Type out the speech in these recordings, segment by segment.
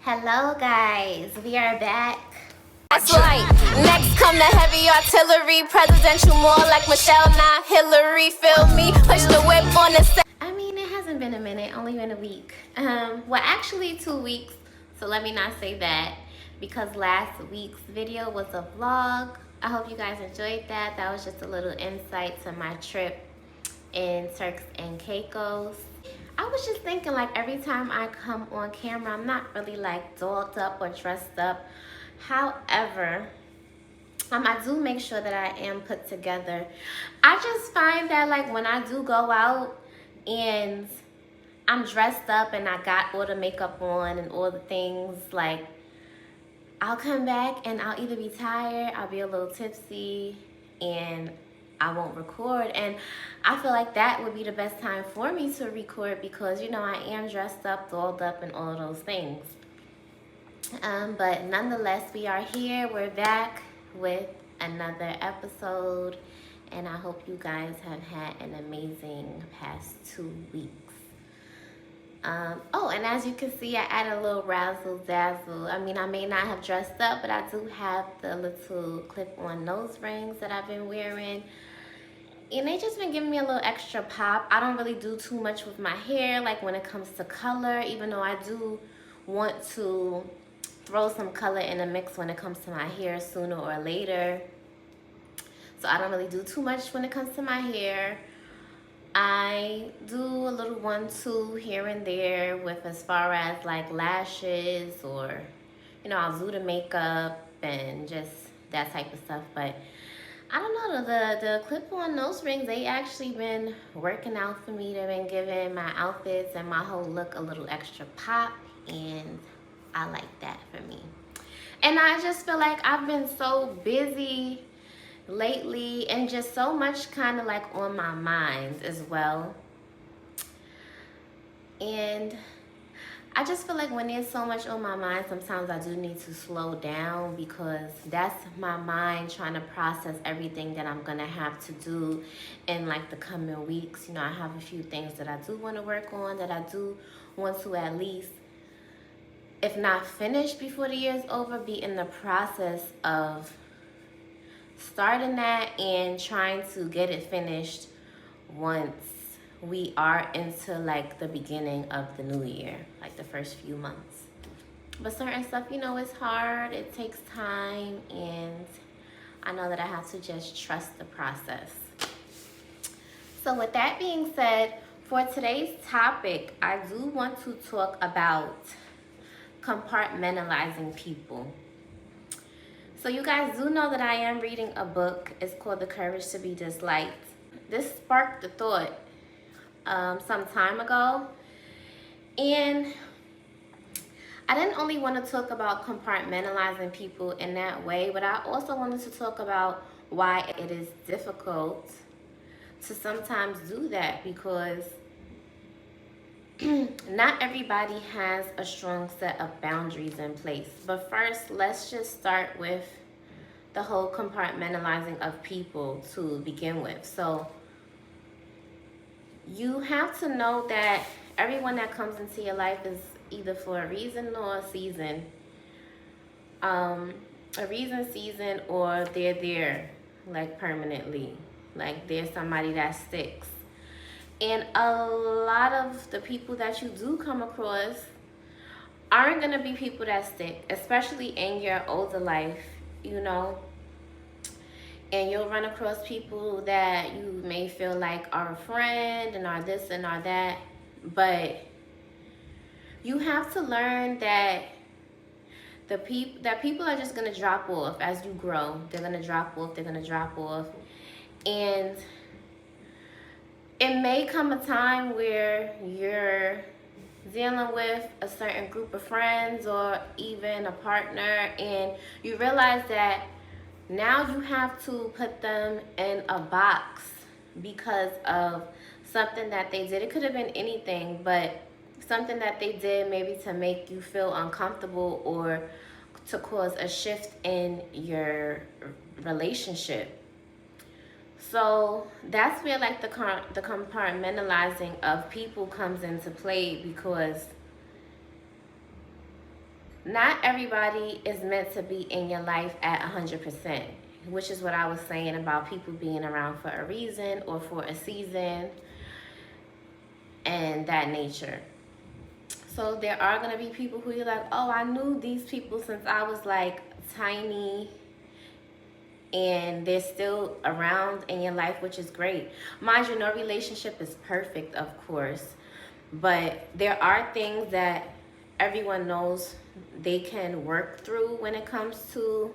Hello guys, we are back. That's right. Next come the heavy artillery, presidential more like Michelle, not Hillary. Feel me? Push the whip on the set. I mean, it hasn't been a minute, only been a week. Well, actually 2 weeks. So let me not say that because last week's video was a vlog. I hope you guys enjoyed that. That was just a little insight to my trip in Turks and Caicos. I was just thinking, like, every time I come on camera, I'm not really like dolled up or dressed up. However, I do make sure that I am put together. I just find that, like, when I do go out and I'm dressed up and I got all the makeup on and all the things, like, I'll come back and I'll either be tired, I'll be a little tipsy, and I won't record. And I feel like that would be the best time for me to record because, you know, I am dressed up, dolled up, and all of those things. But nonetheless, we are here. We're back with another episode, and I hope you guys have had an amazing past 2 weeks. Oh, and as you can see, I added a little razzle dazzle. I mean, I may not have dressed up, but I do have the little clip-on nose rings that I've been wearing. And they just been giving me a little extra pop. I don't really do too much with my hair, like when it comes to color, even though I do want to throw some color in the mix when it comes to my hair sooner or later. So I don't really do too much when it comes to my hair. I do a little 1-2 here and there with as far as like lashes, or, you know, I'll do the makeup and just that type of stuff. But I don't know, the clip-on nose rings, they actually been working out for me. They've been giving my outfits and my whole look a little extra pop, and I like that for me. And I just feel like I've been so busy lately and just so much kind of like on my mind as well. And I just feel like when there's so much on my mind, sometimes I do need to slow down because that's my mind trying to process everything that I'm gonna have to do in like the coming weeks. You know, I have a few things that I do want to work on, that I do want to at least, if not finish before the year's over, be in the process of starting that and trying to get it finished once we are into like the beginning of the new year, like the first few months. But certain stuff, you know, it's hard, it takes time, and I know that I have to just trust the process. So with that being said, for today's topic, I do want to talk about compartmentalizing people. So you guys do know that I am reading a book. It's called The Courage to Be Disliked. This sparked the thought some time ago, and I didn't only want to talk about compartmentalizing people in that way, but I also wanted to talk about why it is difficult to sometimes do that, because not everybody has a strong set of boundaries in place. But first, let's just start with the whole compartmentalizing of people to begin with. So you have to know that everyone that comes into your life is either for a reason or a season. A reason, season, or they're there like permanently. Like they're somebody that sticks. And a lot of the people that you do come across aren't going to be people that stick, especially in your older life, you know. And you'll run across people that you may feel like are a friend and are this and are that. But you have to learn that people are just going to drop off as you grow. They're going to drop off. They're going to drop off. And it may come a time where you're dealing with a certain group of friends or even a partner, and you realize that now you have to put them in a box because of something that they did. It could have been anything, but something that they did maybe to make you feel uncomfortable or to cause a shift in your relationship. So that's where like the compartmentalizing of people comes into play, because not everybody is meant to be in your life at 100%, which is what I was saying about people being around for a reason or for a season and that nature. So there are going to be people who you're like, oh, I knew these people since I was like tiny, and they're still around in your life, which is great. Mind you, no relationship is perfect, of course, but there are things that everyone knows they can work through when it comes to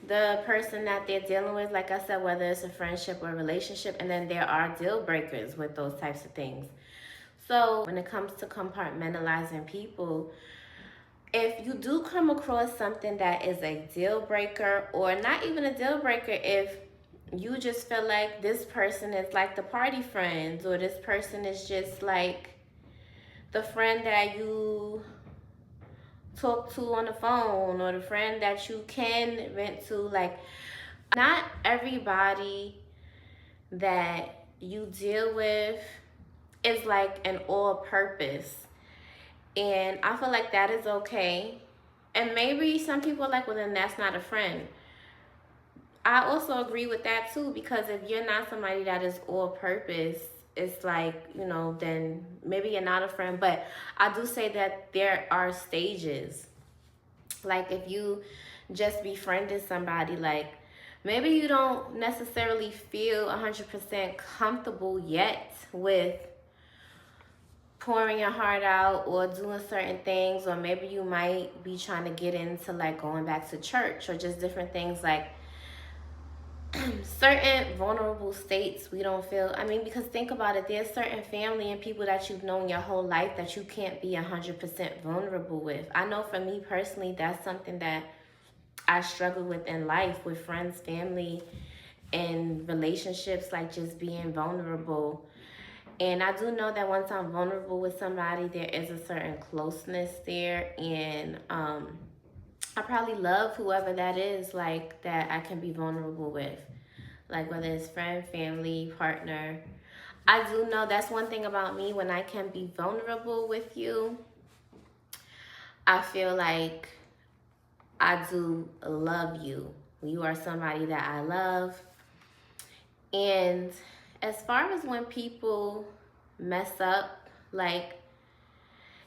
the person that they're dealing with. Like I said, whether it's a friendship or a relationship, and then there are deal breakers with those types of things. So when it comes to compartmentalizing people, if you do come across something that is a deal breaker, or not even a deal breaker, if you just feel like this person is like the party friends, or this person is just like the friend that you talk to on the phone, or the friend that you can vent to, like, not everybody that you deal with is like an all-purpose. And I feel like that is okay. And maybe some people are like, well, then that's not a friend. I also agree with that too, because if you're not somebody that is all purpose, it's like, then maybe you're not a friend. But I do say that there are stages. Like if you just befriended somebody, like maybe you don't necessarily feel 100% comfortable yet with pouring your heart out or doing certain things, or maybe you might be trying to get into like going back to church, or just different things, like certain vulnerable states we don't feel. I mean, because think about it, there's certain family and people that you've known your whole life that you can't be 100% vulnerable with. I know for me personally, that's something that I struggle with in life, with friends, family, and relationships, like just being vulnerable. And I do know that once I'm vulnerable with somebody, there is a certain closeness there. And I probably love whoever that is, like, that I can be vulnerable with. Like, whether it's friend, family, partner. I do know that's one thing about me. When I can be vulnerable with you, I feel like I do love you. You are somebody that I love. And as far as when people mess up, like,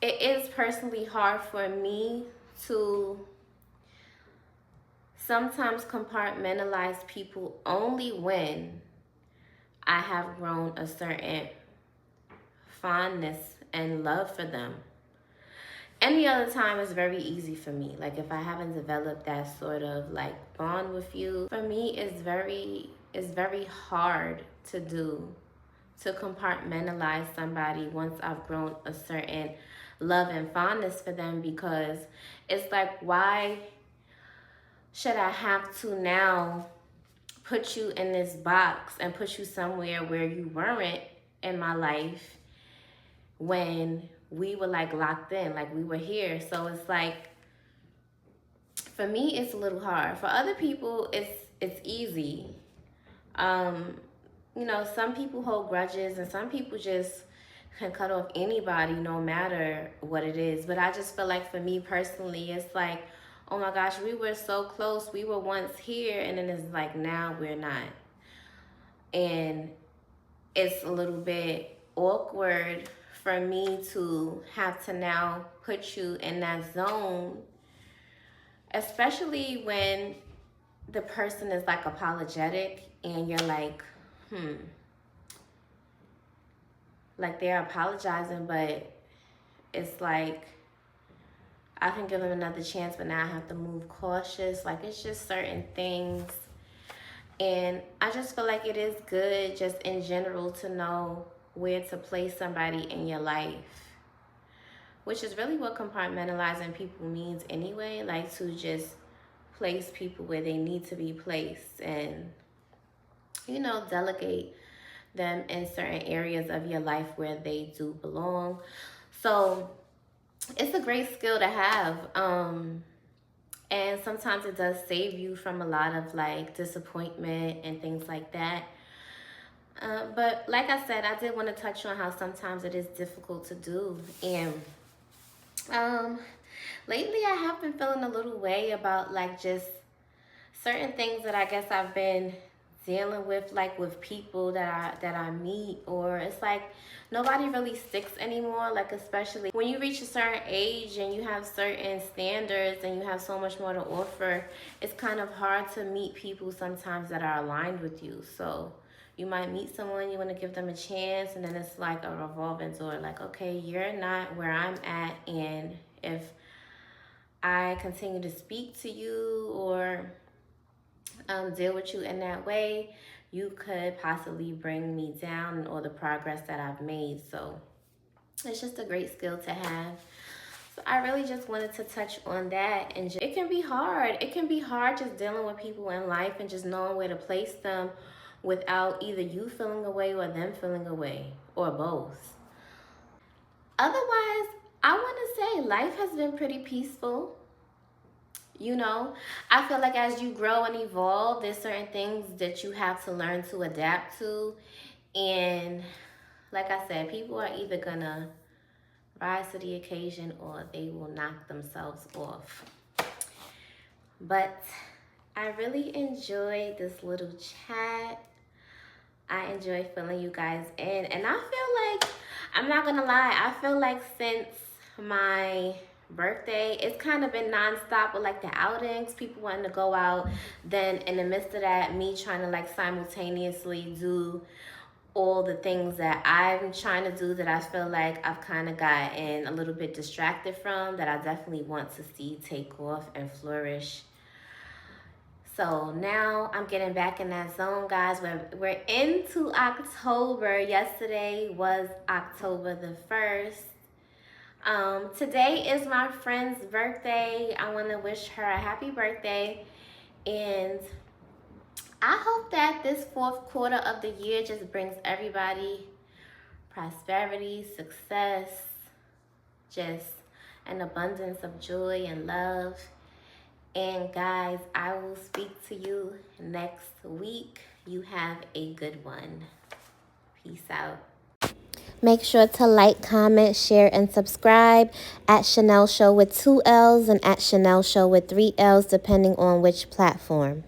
it is personally hard for me to sometimes compartmentalize people only when I have grown a certain fondness and love for them. Any other time is very easy for me. Like if I haven't developed that sort of like bond with you, for me it's very hard to do, to compartmentalize somebody once I've grown a certain love and fondness for them, because it's like, why should I have to now put you in this box and put you somewhere where you weren't in my life when we were like locked in, like we were here? So it's like, for me, it's a little hard. For other people, it's easy. Some people hold grudges, and some people just can cut off anybody no matter what it is. But I just feel like for me personally, it's like, oh my gosh, we were so close. We were once here, and then it's like now we're not. And it's a little bit awkward for me to have to now put you in that zone, especially when the person is like apologetic and you're like, like they're apologizing, but it's like, I can give them another chance, but now I have to move cautious. Like, it's just certain things. And I just feel like it is good just in general to know where to place somebody in your life, which is really what compartmentalizing people means anyway. Like, to just place people where they need to be placed, and delegate them in certain areas of your life where they do belong. So it's a great skill to have, and sometimes it does save you from a lot of like disappointment and things like that. But like I said, I did want to touch on how sometimes it is difficult to do. And lately I have been feeling a little way about like just certain things that I guess I've been dealing with, like with people that I meet, or it's like nobody really sticks anymore, like especially when you reach a certain age and you have certain standards and you have so much more to offer. It's kind of hard to meet people sometimes that are aligned with you. So you might meet someone, you want to give them a chance, and then it's like a revolving door, like, okay, you're not where I'm at, and if I continue to speak to you or deal with you in that way, you could possibly bring me down or the progress that I've made. So it's just a great skill to have. So I really just wanted to touch on that. And it can be hard. It can be hard just dealing with people in life and just knowing where to place them without either you feeling away or them feeling away, or both. Otherwise, I want to say life has been pretty peaceful. You know, I feel like as you grow and evolve, there's certain things that you have to learn to adapt to. And like I said, people are either gonna rise to the occasion or they will knock themselves off. But I really enjoyed this little chat. I enjoy filling you guys in. And I feel like, I'm not gonna lie, I feel like since my birthday, it's kind of been nonstop with like the outings, people wanting to go out, then in the midst of that, me trying to like simultaneously do all the things that I'm trying to do that I feel like I've kind of gotten a little bit distracted from, that I definitely want to see take off and flourish. So now I'm getting back in that zone, guys. We're into October. Yesterday was October the 1st. Today is my friend's birthday. I want to wish her a happy birthday. And I hope that this fourth quarter of the year just brings everybody prosperity, success, just an abundance of joy and love. And guys, I will speak to you next week. You have a good one. Peace out. Make sure to like, comment, share, and subscribe at Chanel Show with 2 L's and at Chanel Show with 3 L's, depending on which platform.